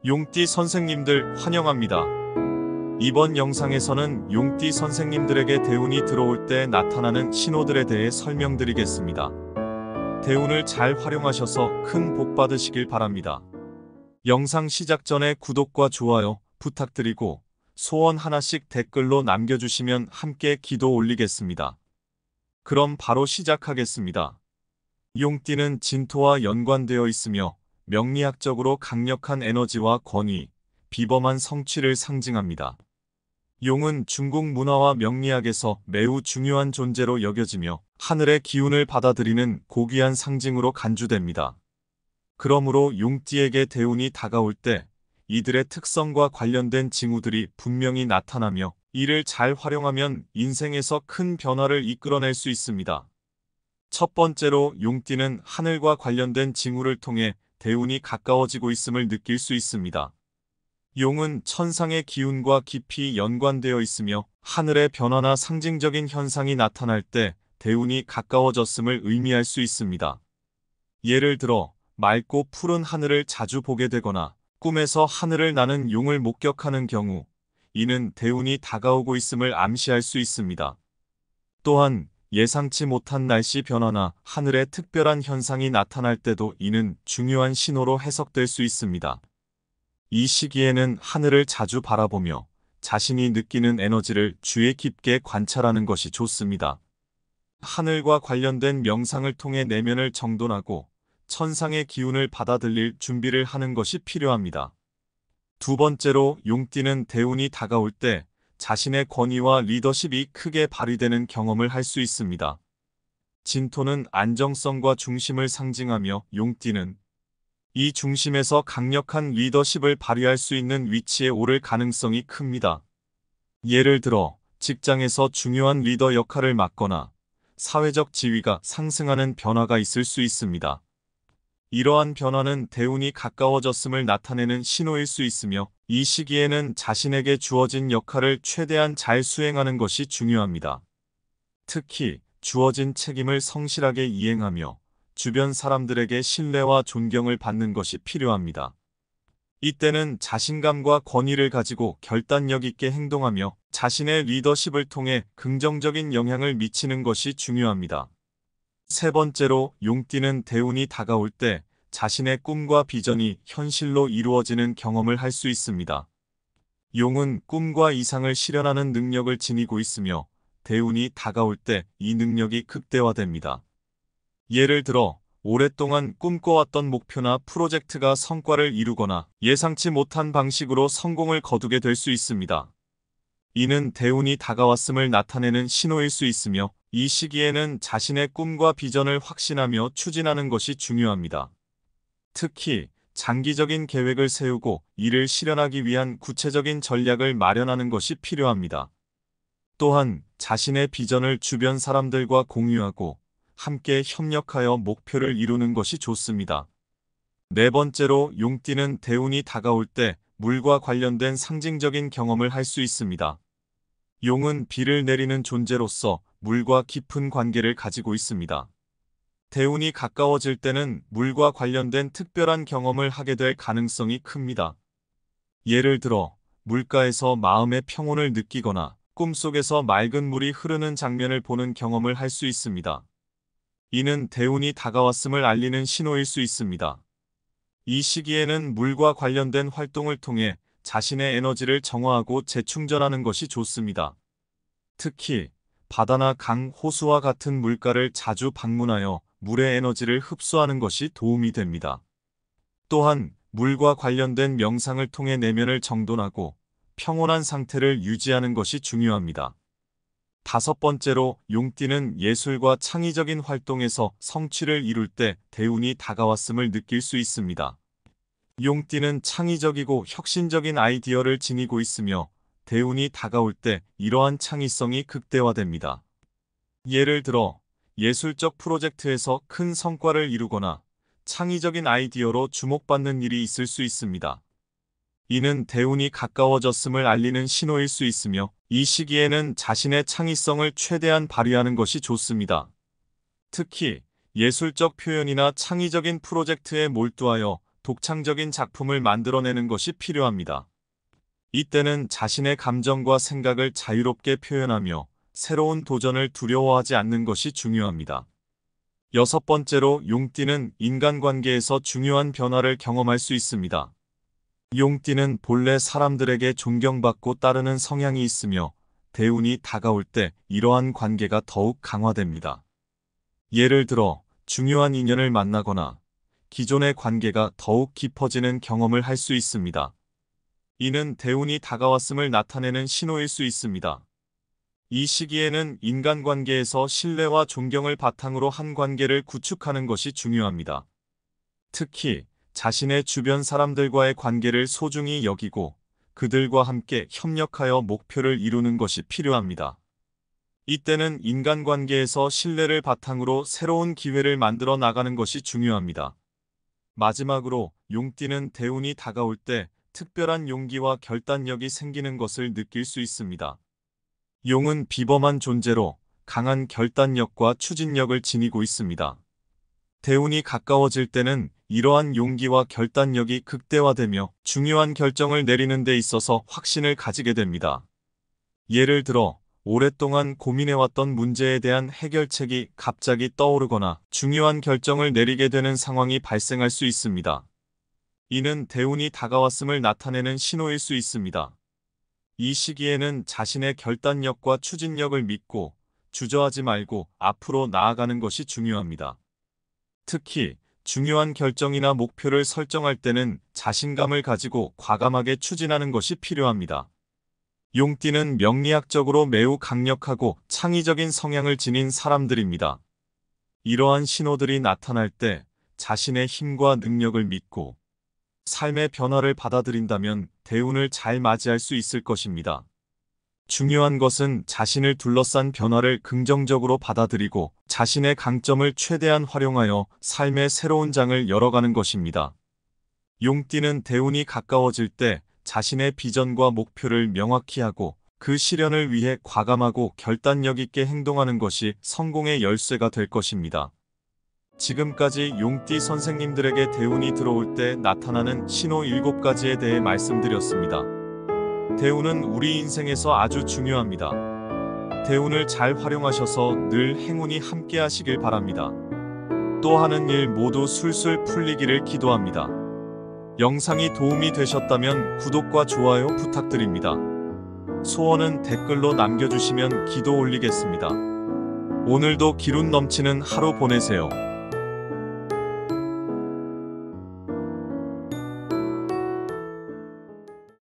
용띠 선생님들 환영합니다. 이번 영상에서는 용띠 선생님들에게 대운이 들어올 때 나타나는 신호들에 대해 설명드리겠습니다. 대운을 잘 활용하셔서 큰 복 받으시길 바랍니다. 영상 시작 전에 구독과 좋아요 부탁드리고 소원 하나씩 댓글로 남겨주시면 함께 기도 올리겠습니다. 그럼 바로 시작하겠습니다. 용띠는 진토와 연관되어 있으며 명리학적으로 강력한 에너지와 권위, 비범한 성취를 상징합니다. 용은 중국 문화와 명리학에서 매우 중요한 존재로 여겨지며 하늘의 기운을 받아들이는 고귀한 상징으로 간주됩니다. 그러므로 용띠에게 대운이 다가올 때 이들의 특성과 관련된 징후들이 분명히 나타나며 이를 잘 활용하면 인생에서 큰 변화를 이끌어낼 수 있습니다. 첫 번째로 용띠는 하늘과 관련된 징후를 통해 대운이 가까워지고 있음을 느낄 수 있습니다. 용은 천상의 기운과 깊이 연관되어 있으며 하늘의 변화나 상징적인 현상이 나타날 때 대운이 가까워졌음을 의미할 수 있습니다. 예를 들어 맑고 푸른 하늘을 자주 보게 되거나 꿈에서 하늘을 나는 용을 목격하는 경우 이는 대운이 다가오고 있음을 암시할 수 있습니다. 또한 예상치 못한 날씨 변화나 하늘의 특별한 현상이 나타날 때도 이는 중요한 신호로 해석될 수 있습니다. 이 시기에는 하늘을 자주 바라보며 자신이 느끼는 에너지를 주의 깊게 관찰하는 것이 좋습니다. 하늘과 관련된 명상을 통해 내면을 정돈하고 천상의 기운을 받아들일 준비를 하는 것이 필요합니다. 두 번째로 용띠는 대운이 다가올 때 자신의 권위와 리더십이 크게 발휘되는 경험을 할 수 있습니다. 진토는 안정성과 중심을 상징하며 용띠는 이 중심에서 강력한 리더십을 발휘할 수 있는 위치에 오를 가능성이 큽니다. 예를 들어 직장에서 중요한 리더 역할을 맡거나 사회적 지위가 상승하는 변화가 있을 수 있습니다. 이러한 변화는 대운이 가까워졌음을 나타내는 신호일 수 있으며 이 시기에는 자신에게 주어진 역할을 최대한 잘 수행하는 것이 중요합니다. 특히 주어진 책임을 성실하게 이행하며 주변 사람들에게 신뢰와 존경을 받는 것이 필요합니다. 이때는 자신감과 권위를 가지고 결단력 있게 행동하며 자신의 리더십을 통해 긍정적인 영향을 미치는 것이 중요합니다. 세 번째로 용띠는 대운이 다가올 때 자신의 꿈과 비전이 현실로 이루어지는 경험을 할 수 있습니다. 용은 꿈과 이상을 실현하는 능력을 지니고 있으며 대운이 다가올 때 이 능력이 극대화됩니다. 예를 들어 오랫동안 꿈꿔왔던 목표나 프로젝트가 성과를 이루거나 예상치 못한 방식으로 성공을 거두게 될 수 있습니다. 이는 대운이 다가왔음을 나타내는 신호일 수 있으며 이 시기에는 자신의 꿈과 비전을 확신하며 추진하는 것이 중요합니다. 특히 장기적인 계획을 세우고 이를 실현하기 위한 구체적인 전략을 마련하는 것이 필요합니다. 또한 자신의 비전을 주변 사람들과 공유하고 함께 협력하여 목표를 이루는 것이 좋습니다. 네 번째로 용띠는 대운이 다가올 때 물과 관련된 상징적인 경험을 할 수 있습니다. 용은 비를 내리는 존재로서 물과 깊은 관계를 가지고 있습니다. 대운이 가까워질 때는 물과 관련된 특별한 경험을 하게 될 가능성이 큽니다. 예를 들어 물가에서 마음의 평온을 느끼거나 꿈속에서 맑은 물이 흐르는 장면을 보는 경험을 할 수 있습니다. 이는 대운이 다가왔음을 알리는 신호일 수 있습니다. 이 시기에는 물과 관련된 활동을 통해 자신의 에너지를 정화하고 재충전하는 것이 좋습니다. 특히 바다나 강, 호수와 같은 물가를 자주 방문하여 물의 에너지를 흡수하는 것이 도움이 됩니다. 또한 물과 관련된 명상을 통해 내면을 정돈하고 평온한 상태를 유지하는 것이 중요합니다. 다섯 번째로 용띠는 예술과 창의적인 활동에서 성취를 이룰 때 대운이 다가왔음을 느낄 수 있습니다. 용띠는 창의적이고 혁신적인 아이디어를 지니고 있으며 대운이 다가올 때 이러한 창의성이 극대화됩니다. 예를 들어 예술적 프로젝트에서 큰 성과를 이루거나 창의적인 아이디어로 주목받는 일이 있을 수 있습니다. 이는 대운이 가까워졌음을 알리는 신호일 수 있으며 이 시기에는 자신의 창의성을 최대한 발휘하는 것이 좋습니다. 특히 예술적 표현이나 창의적인 프로젝트에 몰두하여 독창적인 작품을 만들어내는 것이 필요합니다. 이때는 자신의 감정과 생각을 자유롭게 표현하며 새로운 도전을 두려워하지 않는 것이 중요합니다. 여섯 번째로 용띠는 인간관계에서 중요한 변화를 경험할 수 있습니다. 용띠는 본래 사람들에게 존경받고 따르는 성향이 있으며 대운이 다가올 때 이러한 관계가 더욱 강화됩니다. 예를 들어 중요한 인연을 만나거나 기존의 관계가 더욱 깊어지는 경험을 할 수 있습니다. 이는 대운이 다가왔음을 나타내는 신호일 수 있습니다. 이 시기에는 인간관계에서 신뢰와 존경을 바탕으로 한 관계를 구축하는 것이 중요합니다. 특히 자신의 주변 사람들과의 관계를 소중히 여기고 그들과 함께 협력하여 목표를 이루는 것이 필요합니다. 이때는 인간관계에서 신뢰를 바탕으로 새로운 기회를 만들어 나가는 것이 중요합니다. 마지막으로 용띠는 대운이 다가올 때 특별한 용기와 결단력이 생기는 것을 느낄 수 있습니다. 용은 비범한 존재로 강한 결단력과 추진력을 지니고 있습니다. 대운이 가까워질 때는 이러한 용기와 결단력이 극대화되며 중요한 결정을 내리는 데 있어서 확신을 가지게 됩니다. 예를 들어 오랫동안 고민해왔던 문제에 대한 해결책이 갑자기 떠오르거나 중요한 결정을 내리게 되는 상황이 발생할 수 있습니다. 이는 대운이 다가왔음을 나타내는 신호일 수 있습니다. 이 시기에는 자신의 결단력과 추진력을 믿고 주저하지 말고 앞으로 나아가는 것이 중요합니다. 특히 중요한 결정이나 목표를 설정할 때는 자신감을 가지고 과감하게 추진하는 것이 필요합니다. 용띠는 명리학적으로 매우 강력하고 창의적인 성향을 지닌 사람들입니다. 이러한 신호들이 나타날 때 자신의 힘과 능력을 믿고 삶의 변화를 받아들인다면 대운을 잘 맞이할 수 있을 것입니다. 중요한 것은 자신을 둘러싼 변화를 긍정적으로 받아들이고 자신의 강점을 최대한 활용하여 삶의 새로운 장을 열어가는 것입니다. 용띠는 대운이 가까워질 때 자신의 비전과 목표를 명확히 하고 그 실현을 위해 과감하고 결단력 있게 행동하는 것이 성공의 열쇠가 될 것입니다. 지금까지 용띠 선생님들에게 대운이 들어올 때 나타나는 신호 7가지에 대해 말씀드렸습니다. 대운은 우리 인생에서 아주 중요합니다. 대운을 잘 활용하셔서 늘 행운이 함께 하시길 바랍니다. 또 하는 일 모두 술술 풀리기를 기도합니다. 영상이 도움이 되셨다면 구독과 좋아요 부탁드립니다. 소원은 댓글로 남겨주시면 기도 올리겠습니다. 오늘도 기운 넘치는 하루 보내세요.